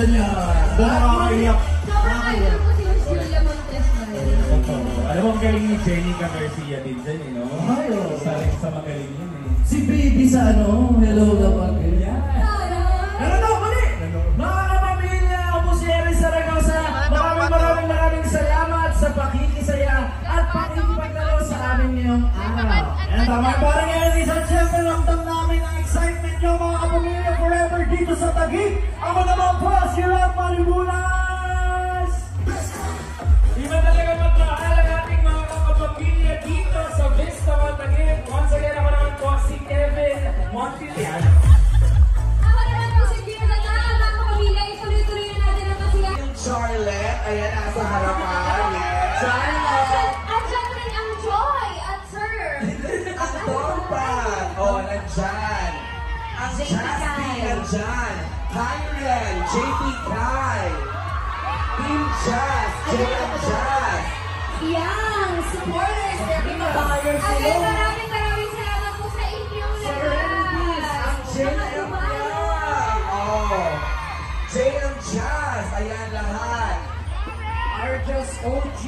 ganda niya. Doon nakakaiyak. Sobrang idol ko si Julia Montes na rin. Alam mo, ang galing ni Jenica Garcia din dyan, eh, no? Ay, oh. Sa magaling yun, eh. Si Baby sa ano, Hello Lapag. Yan. Ano, mali! Mga kapamilya, ako po si Eris Zaragoza. Maraming salamat sa pakikisaya at pakikipaglaro sa amin ngayong araw. And tama parang Eris at siyempre ramdam namin ang excitement nyo mga kapamilya forever dito sa Taguig. Ako naman po, si Rob Malibulas! Iba talaga magmahal ang ating mga kapamilya dito sa Vista Taguig. Once again, ako naman po si Kevin Montilian. Ako naman po si Kim Zana, mga kapamilya. Ituloy-tuloy na natin ang kasiyahan. Charlotte, ayan nasa harapan. Charlotte! At syempre ang Joy at Sir. Ang Tompan! Oh, nandyan. Ang Justin, nandyan. Kyren, JP Kai. Team Jazz, JM Jazz. Yang supporters, everyone. Again, maraming salamat po sa inyong lahat. Ang JM Yang. Oh, JM Jazz, ayan lahat. Arjas OG.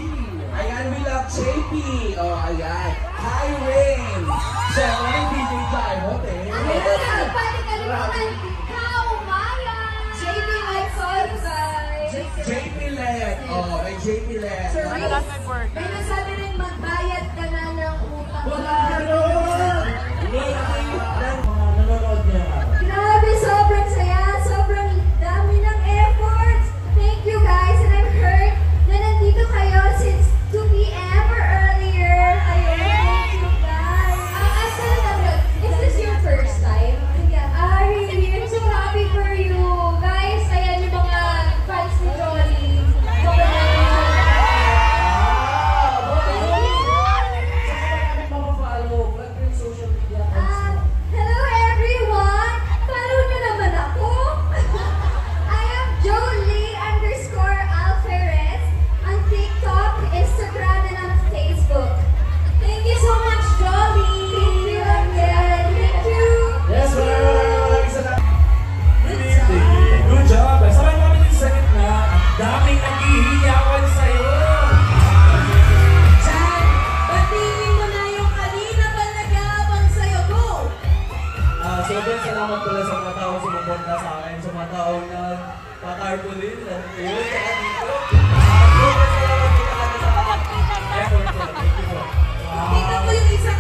Ayan, we love JP. Oh, ayan. Kyren. Siyempre, yung DJ Tayo, eh. Ay, ito na, palitan. Ikaw, Maya. JP Light guys. JP Let. Oh, may JP Let. Sir, may nasabi rin magbayad ka na ng utang. Wala gano'n! Hindi, mga nanonood niya. Grabe, sobrang saya, sobrang dami ng efforts. Thank you guys, and I'm hurt na nandito kayo since 2 p.m. or earlier. Ayun, thank you guys. Is this your first time? Yeah. Really? I'm so happy for you. Guys, ayan yung mga fans ni Jolly. Hello everyone! Follow nyo naman ako! I am Jolie_Alferez on TikTok, Instagram, and on Facebook. Thank you so much, Jolie! Thank you again! Thank you! Yes, maraming salamat. Good job! Sabay kami din sa gitna. Ang daming naghihiyawan sa'yo. Chan, batiin mo na yung kanina pa nag-aabang sa'yo. Go! Sobrang salamat pala sa mga taong sumuporta sa akin, sa mga taong nagpatarpulin at yun, saka dito. Sobrang salamat din talaga sa mga effort ko. Thank you po. Kita ko yung isang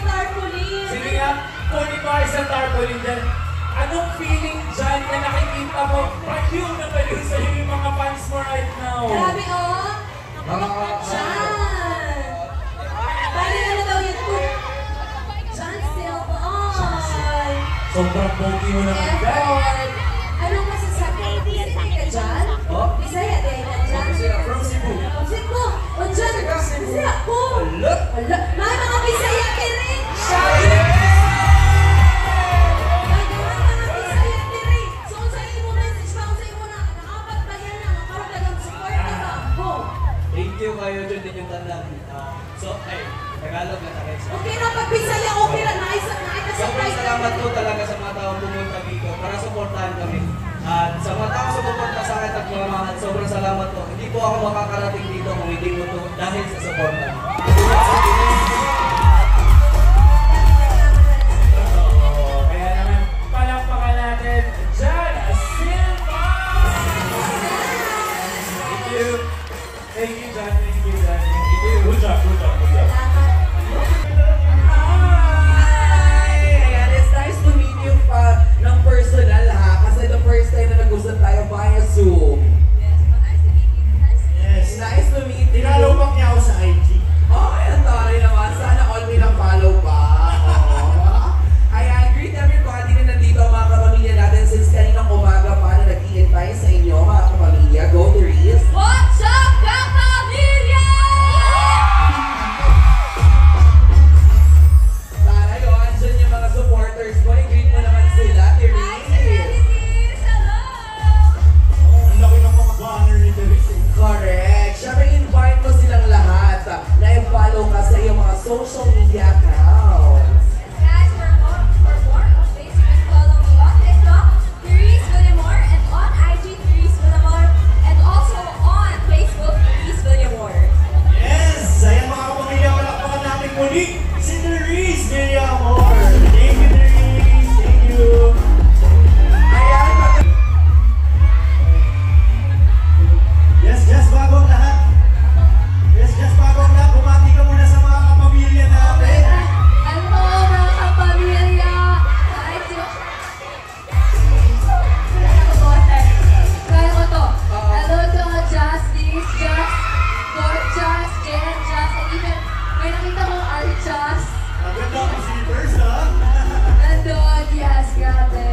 tarpaulin. Sige nga, kung ikaw ay sa tarpaulin dyan, anong feeling dyan na nakikita mo paliw na paliw sa'yo yung mga fans mo right now? Grabe, oh! Chan! Bali na daw yun ko. Chan still on! Sobrang pogi mo naman dyan. Effort! Anong masasabi? Bisaya ka dyan? Oh? Bisaya din ka dyan? From Cebu. Cebu! O dyan! Bisaya ko! Wala! Wala! Mga Bisaya ka rin! Thank you kayo dyan din yung tandaan. Tagalog na tayo. Okay na, pag Bisaya, okay na. Sobrang Surprise salamat po talaga sa mga taong pumunta dito para supportahan kami. At sa mga taong sumuporta sa akin at mga mahal, sobrang salamat po. Hindi po ako makakarating dito kung hindi mo to dahil sa suporta. Kaya naman, palakpakan natin dyan, Silva! Thank you. Thank you, John. Thank you, John. Thank you. Good job, good job, good job. Ayan, it's nice to meet you ng personal ha. Kasi the first time na nag-usap tayo via Zoom. Yes. Nice to meet you. Tinalopak niya ako sa IG. Oh, ayan, tari naman. Sana all me na follow pa. Oh. Ayan, greet everybody na nandito ang mga kapamilya natin since kaninang umaga pa na nag-i-invite sa inyo mga kapamilya. Go, Therese. What's up, kapamilya? Sana yun, dyan yung mga supporters mo. I-greet mo naman sila, Hi, Therese. Therese! Hello! Oh, ang laki ng mga banner ni Therese. Correct. Siyempre, invite mo silang lahat na i-follow ka sa iyong mga social media accounts. Guys, for more updates, you can follow me on TikTok, Therese Goodemore, and on IG, Monique, si Therese Miriamor. Thank you, Therese. Thank you. Ayan, Yes, just bagong lahat. Yes, just bagong lahat. Bumati ka muna sa mga kapamilya natin. Hello, mga kapamilya! Kahit kaya ko to. Hello to Justice, Just, Gorgeous, Jen, Just, and even may nakita ko Archas. Maganda ang receivers, ha? Nandun, yes, grabe.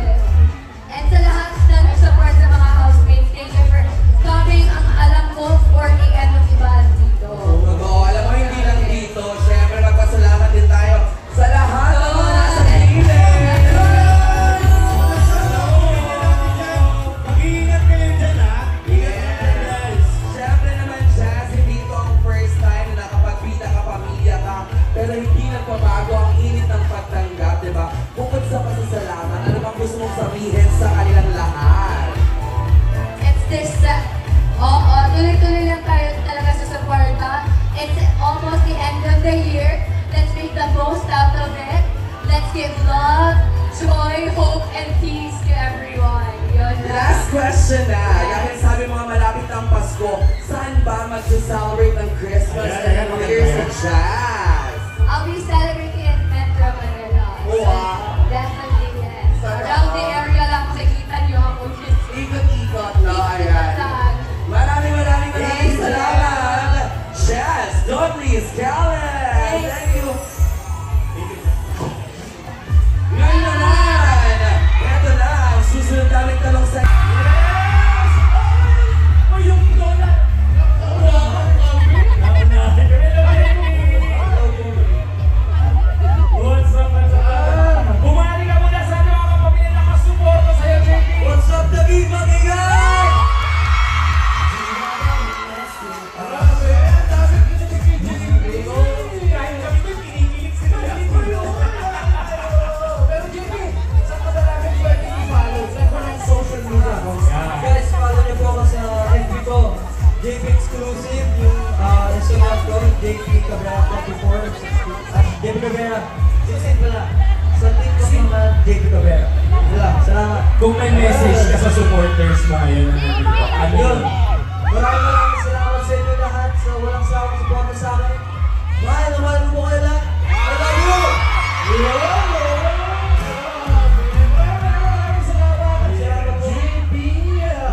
And sa lahat na nag-support sa mga housemates, thank you for coming. Ang alam ko, 4 AM ng iba dito. totoo. Alam mo, hindi lang dito. Siyempre, magpasalamat din tayo sa lahat ng mga nasa gilid. Mag-iingat kayo dyan, ha? Ingat kayo, guys. Siyempre naman, Jazz, hindi ito ang first time na nakapagpita ka, pamilya ka, pero hindi nagbabago ang init ng pagtanggap, di ba? Bukod sa pasasalamat, ano bang gusto mong sabihin sa kanilang lahat? It's this, oo, tuloy-tuloy lang tayo talaga sa suporta. It's almost the end of the year. Let's make the most out of it. Let's give love, joy, hope, and peace to everyone. Yun lang. Last question na. Dahil sabi mga malapit ang Pasko, saan ba mag-celebrate ng Christmas and New Year's sa Jazz? I'll be celebrating in Metro Manila. So, Wow. definitely yes. Around the area lang makikita niyo ako. Ikot-ikot, no? Ayan. Maraming salamat. Jazz, Dudley, Scalen. Thank you. Ngayon naman, eto na ang susunod naming tanong sa... O yung donut! What's up, what's up? Bumali ka muna sa mga kapamilya na nakasuporta sa'yo, JP! What's up, Dagi? Mag-ingay! Grabe, ang dami kinikilig kay JP. Kahit kami doon, kinikilig sila. Pero JP, saan ka ba namin pwede i-follow? Saan ko ng social media accounts? Guys, follow niyo po ako sa FB ko, JP Exclusive, yung Instagram ko, JP Cabrera 24, at JP Cabrera, 16 pala. Sa TikTok naman, JP Cabrera. Wala, salamat. Kung may message ka sa supporters mo ngayon na nandito, ano Yun, yun? maraming salamat sa inyo lahat sa walang sawang suporta sa akin. Mahal na mahal mo kayo lahat. I love you!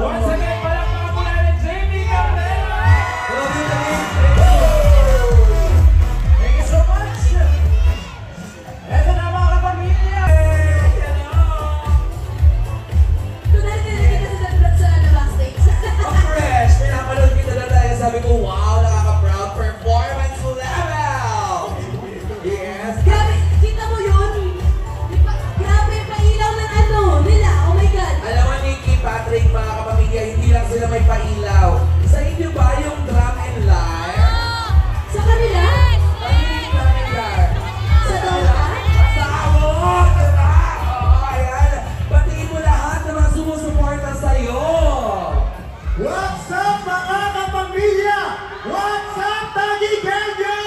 Once again, palakpakan muna ng JP Cabrera! Love you, Dagi! Thank you so much. Eto na mga kapamilya. Tunay na nakikita sa backstage. Ang fresh! Pinapanood kita na tayo. Sabi ko, wow, nakaka-proud performance level! Yes! Grabe, kita mo yun? Grabe, pailaw ng ano nila. Oh my God. Alam mo, Nikki, Patrick, mga kapamilya, hindi lang sila may pailaw. Sa inyo ba yung drum and lyre? Sa kanila? Pahilig drum and lyre. Sa Dota? Sa award! Diba? Oo, ayan. Batiin mo lahat na mga sumusuporta sa'yo. What's up mga kapamilya? What's up, Tagi Kenya?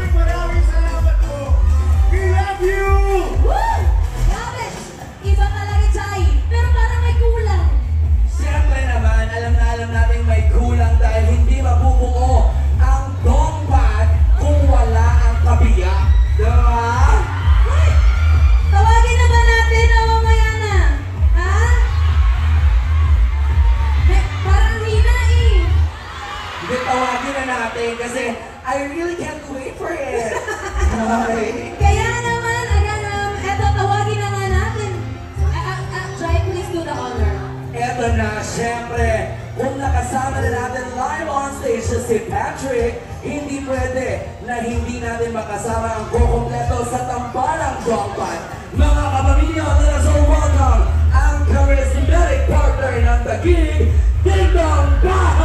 Maraming salamat po. We love you! Woo! Grabe! Iba talaga, Chay. Pero parang may kulang. Siyempre naman, alam na alam natin may kulang dahil hindi mabubuo ang dongpad kung wala ang kabiyak. Diba? Hoy! Tawagin na ba natin o mamaya na? Ha? Parang hina eh. Hindi, tawagin na natin kasi I really can't wait for it. Okay. Kaya naman, eto, tawagin na nga natin. Chay, please do the honor. Eto na, syempre, kung nakasama na natin live on stage si Patrick, hindi pwede na hindi natin makasama ang kukumpleto sa tambalang dongpad. Mga kapamilya, let us all welcome ang charismatic partner ng Taguig, Ding Dong Bang!